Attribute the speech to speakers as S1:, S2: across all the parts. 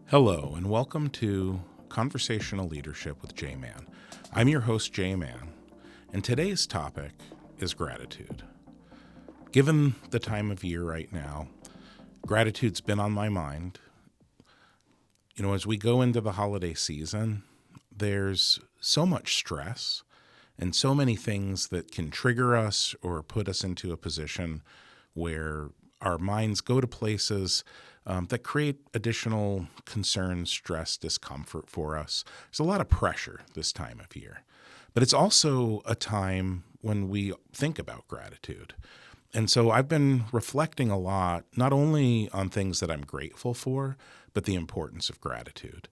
S1: Hello, and welcome to Conversational Leadership with Jay Mann. I'm your host, Jay Mann, and today's topic is gratitude. Given the time of year right now, gratitude's been on my mind. As we go into the holiday season, there's so much stress and so many things that can trigger us or put us into a position where our minds go to places that create additional concern, stress, discomfort for us. There's a lot of pressure this time of year, but it's also a time when we think about gratitude. And so I've been reflecting a lot, not only on things that I'm grateful for, but the importance of gratitude.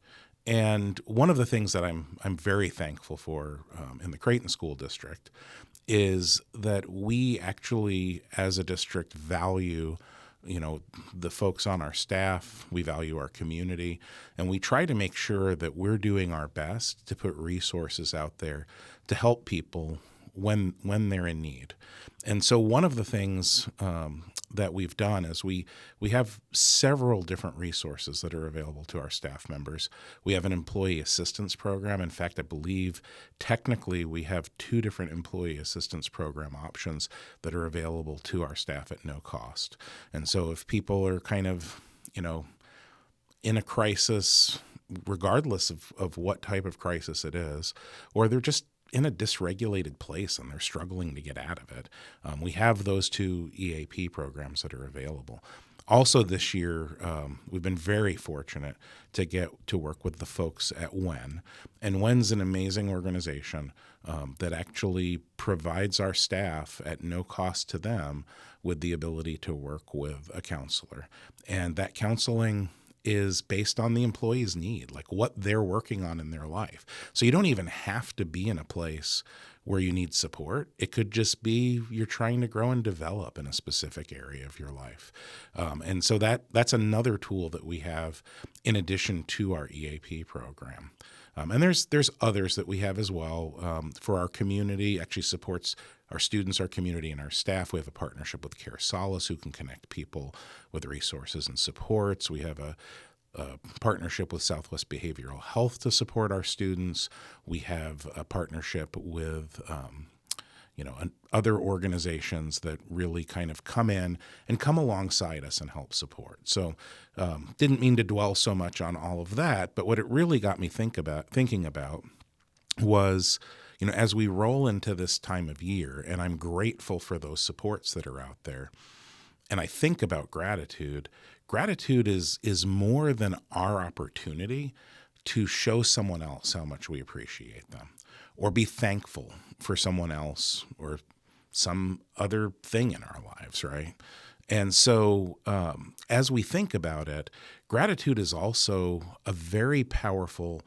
S1: And one of the things that I'm very thankful for in the Creighton School District is that we actually, as a district, value the folks on our staff, we value our community, and we try to make sure that we're doing our best to put resources out there to help people when they're in need. And so one of the things that we've done is we have several different resources that are available to our staff members. We have an employee assistance program. In fact, I believe technically we have 2 different employee assistance program options that are available to our staff at no cost. And so if people are kind of, in a crisis, regardless of what type of crisis it is, or they're just in a dysregulated place and they're struggling to get out of it, we have those 2 EAP programs that are available. Also this year, we've been very fortunate to get to work with the folks at WEN. And WEN's an amazing organization that actually provides our staff at no cost to them with the ability to work with a counselor. And that counseling is based on the employee's need, like what they're working on in their life. So you don't even have to be in a place where you need support. It could just be you're trying to grow and develop in a specific area of your life. And so that's another tool that we have in addition to our EAP program. And there's others that we have as well for our community, actually supports our students, our community, and our staff. We have a partnership with Care Solace who can connect people with resources and supports. We have a partnership with Southwest Behavioral Health to support our students. We have a partnership with other organizations that really kind of come in and come alongside us and help support. So didn't mean to dwell so much on all of that, but what it really got me thinking about was, as we roll into this time of year, and I'm grateful for those supports that are out there, and I think about gratitude is more than our opportunity to show someone else how much we appreciate them, or be thankful for someone else or some other thing in our lives, right? And so as we think about it, gratitude is also a very powerful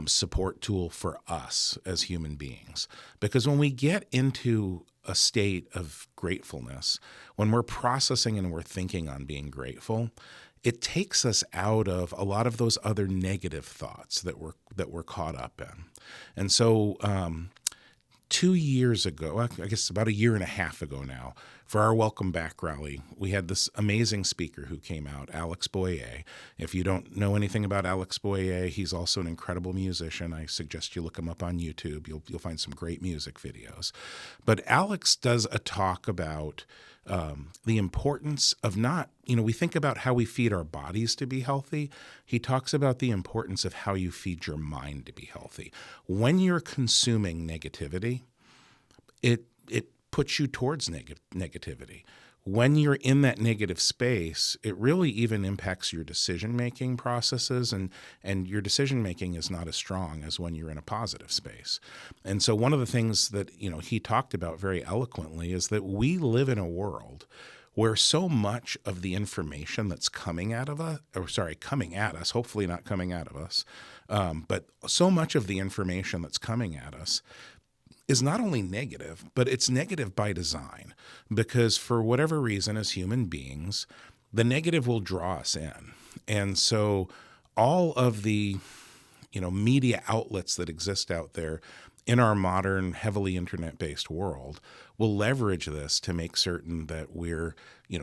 S1: support tool for us as human beings. Because when we get into a state of gratefulness, when we're processing and we're thinking on being grateful, it takes us out of a lot of those other negative thoughts that we're caught up in. And so 2 years ago, I guess about 1.5 years ago now, for our Welcome Back rally, we had this amazing speaker who came out, Alex Boyer. If you don't know anything about Alex Boyer, he's also an incredible musician. I suggest you look him up on YouTube. You'll find some great music videos. But Alex does a talk about the importance of not, we think about how we feed our bodies to be healthy. He talks about the importance of how you feed your mind to be healthy. When you're consuming negativity, it puts you towards negativity. When you're in that negative space, it really even impacts your decision-making processes, and your decision-making is not as strong as when you're in a positive space. And so one of the things that, he talked about very eloquently is that we live in a world where so much of the information that's coming at us, hopefully not coming out of us, but so much of the information that's coming at us is not only negative, but it's negative by design, because for whatever reason, as human beings, the negative will draw us in. And so all of the, media outlets that exist out there in our modern, heavily internet-based world, will leverage this to make certain that we're,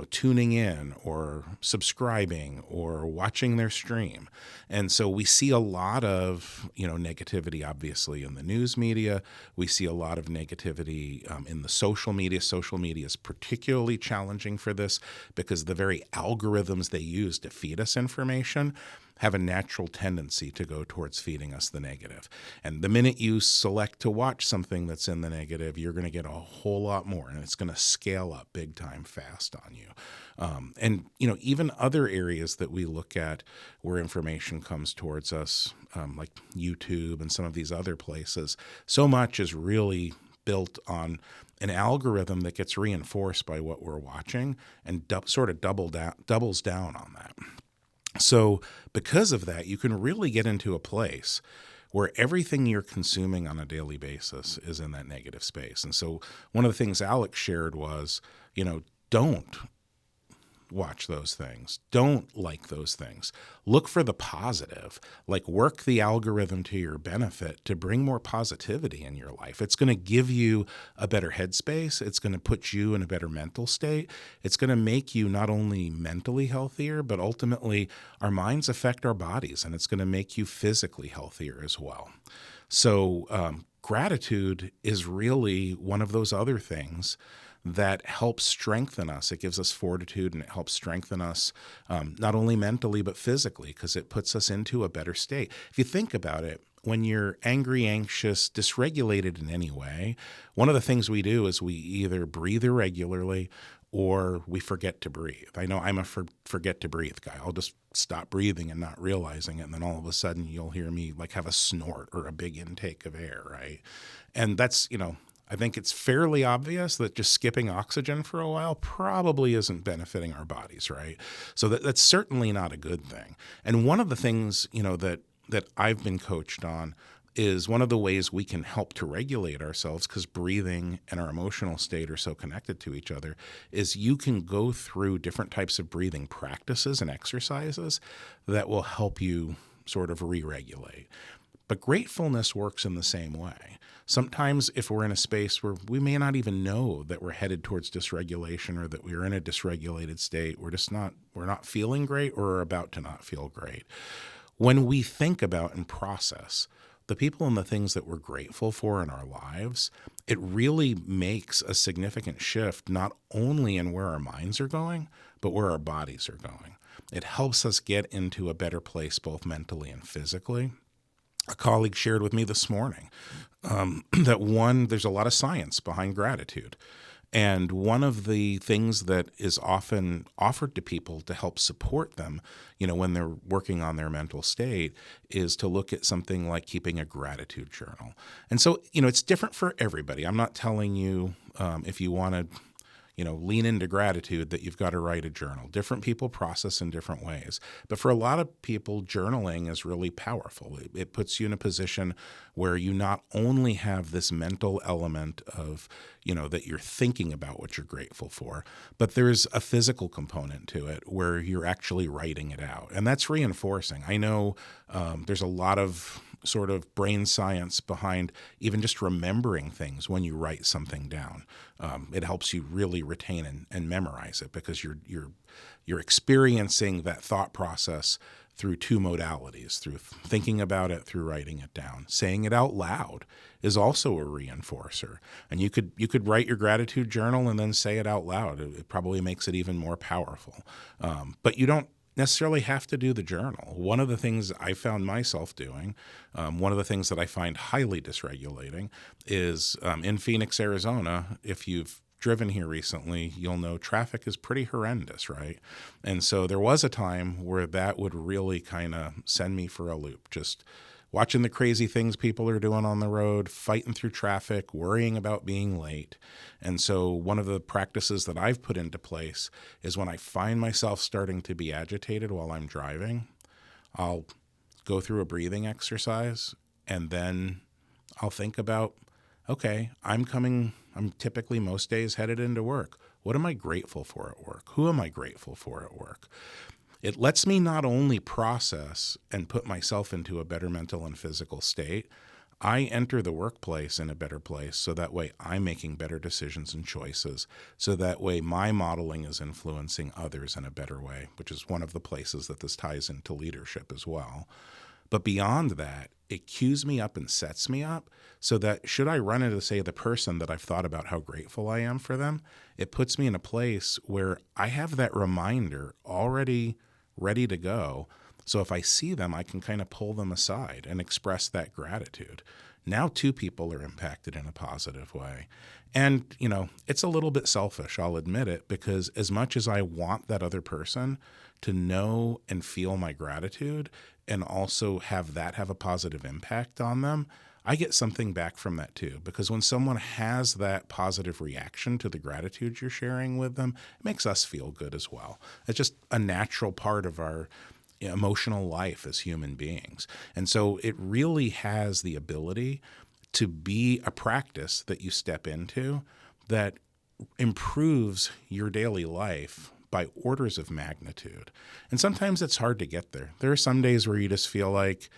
S1: tuning in or subscribing or watching their stream. And so we see a lot of, negativity, obviously, in the news media. We see a lot of negativity in the social media. Social media is particularly challenging for this because the very algorithms they use to feed us information have a natural tendency to go towards feeding us the negative. And the minute you select to watch something that's in the negative, you're going to get a whole lot more, and it's going to scale up big time fast on you. And even other areas that we look at where information comes towards us, like YouTube and some of these other places, so much is really built on an algorithm that gets reinforced by what we're watching and sort of doubles down on that. So because of that, you can really get into a place where everything you're consuming on a daily basis is in that negative space. And so one of the things Alex shared was, don't watch those things. Don't like those things. Look for the positive. Like, work the algorithm to your benefit to bring more positivity in your life. It's going to give you a better headspace. It's going to put you in a better mental state. It's going to make you not only mentally healthier, but ultimately our minds affect our bodies, and it's going to make you physically healthier as well. So gratitude is really one of those other things that helps strengthen us. It gives us fortitude, and it helps strengthen us not only mentally but physically, because it puts us into a better state. If you think about it, when you're angry, anxious, dysregulated in any way, one of the things we do is we either breathe irregularly or we forget to breathe. I know I'm a forget to breathe guy. I'll just stop breathing and not realizing it, and then all of a sudden you'll hear me like have a snort or a big intake of air, right? And that's, I think it's fairly obvious that just skipping oxygen for a while probably isn't benefiting our bodies, right? So that's certainly not a good thing. And one of the things, that I've been coached on is one of the ways we can help to regulate ourselves, because breathing and our emotional state are so connected to each other, is you can go through different types of breathing practices and exercises that will help you sort of re-regulate. But gratefulness works in the same way. Sometimes if we're in a space where we may not even know that we're headed towards dysregulation or that we're in a dysregulated state, we're not feeling great or are about to not feel great. When we think about and process the people and the things that we're grateful for in our lives, it really makes a significant shift, not only in where our minds are going, but where our bodies are going. It helps us get into a better place, both mentally and physically. A colleague shared with me this morning that there's a lot of science behind gratitude. And one of the things that is often offered to people to help support them, when they're working on their mental state, is to look at something like keeping a gratitude journal. And so, it's different for everybody. I'm not telling you if you want to lean into gratitude that you've got to write a journal. Different people process in different ways. But for a lot of people, journaling is really powerful. It puts you in a position where you not only have this mental element of, that you're thinking about what you're grateful for, but there's a physical component to it where you're actually writing it out. And that's reinforcing. I know there's a lot of sort of brain science behind even just remembering things when you write something down. It helps you really retain and memorize it, because you're experiencing that thought process through two modalities, through thinking about it, through writing it down. Saying it out loud is also a reinforcer. And you could write your gratitude journal and then say it out loud. It probably makes it even more powerful. But you don't necessarily have to do the journal. One of the things I found myself doing, one of the things that I find highly dysregulating is in Phoenix, Arizona. If you've driven here recently, you'll know traffic is pretty horrendous, right? And so there was a time where that would really kind of send me for a loop, just watching the crazy things people are doing on the road, fighting through traffic, worrying about being late. And so one of the practices that I've put into place is when I find myself starting to be agitated while I'm driving, I'll go through a breathing exercise, and then I'll think about, okay, I'm typically most days headed into work. What am I grateful for at work? Who am I grateful for at work? It lets me not only process and put myself into a better mental and physical state, I enter the workplace in a better place, so that way I'm making better decisions and choices. So that way my modeling is influencing others in a better way, which is one of the places that this ties into leadership as well. But beyond that, it cues me up and sets me up so that should I run into, say, the person that I've thought about how grateful I am for them, it puts me in a place where I have that reminder already ready to go. So if I see them, I can kind of pull them aside and express that gratitude. Now two people are impacted in a positive way. And, it's a little bit selfish, I'll admit it, because as much as I want that other person to know and feel my gratitude and also have that have a positive impact on them, I get something back from that too. Because when someone has that positive reaction to the gratitude you're sharing with them, it makes us feel good as well. It's just a natural part of our emotional life as human beings. And so it really has the ability to be a practice that you step into that improves your daily life by orders of magnitude. And sometimes it's hard to get there. There are some days where you just feel like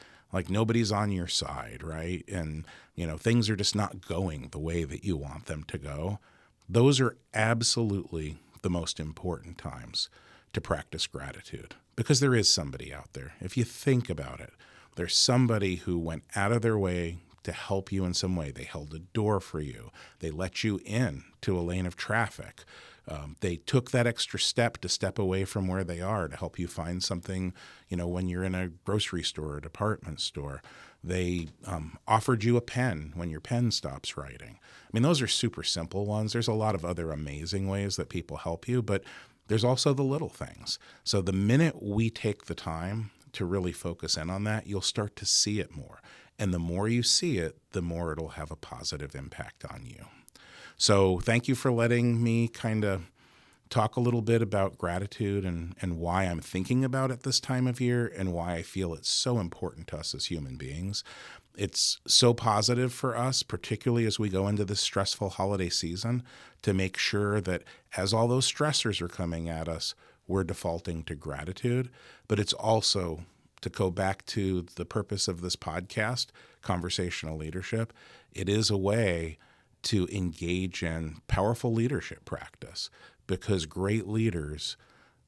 S1: nobody's on your side, right? And, things are just not going the way that you want them to go. Those are absolutely the most important times to practice gratitude, because there is somebody out there. If you think about it, there's somebody who went out of their way to help you in some way. They held a door for you. They let you in to a lane of traffic. They took that extra step to step away from where they are to help you find something, when you're in a grocery store or department store. They offered you a pen when your pen stops writing. I mean, those are super simple ones. There's a lot of other amazing ways that people help you, but there's also the little things. So the minute we take the time to really focus in on that, you'll start to see it more. And the more you see it, the more it'll have a positive impact on you. So thank you for letting me kind of talk a little bit about gratitude and why I'm thinking about it this time of year and why I feel it's so important to us as human beings. It's so positive for us, particularly as we go into this stressful holiday season, to make sure that as all those stressors are coming at us, we're defaulting to gratitude. But it's also, to go back to the purpose of this podcast, conversational leadership, it is a way to engage in powerful leadership practice, because great leaders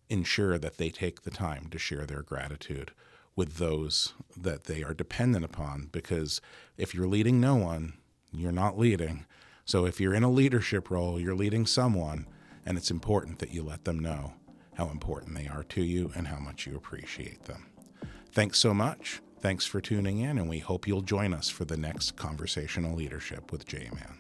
S1: ensure that they take the time to share their gratitude with those that they are dependent upon. Because if you're leading no one, you're not leading. So if you're in a leadership role, you're leading someone, and it's important that you let them know how important they are to you and how much you appreciate them. Thanks so much. Thanks for tuning in, and we hope you'll join us for the next Conversational Leadership with Jay Mann.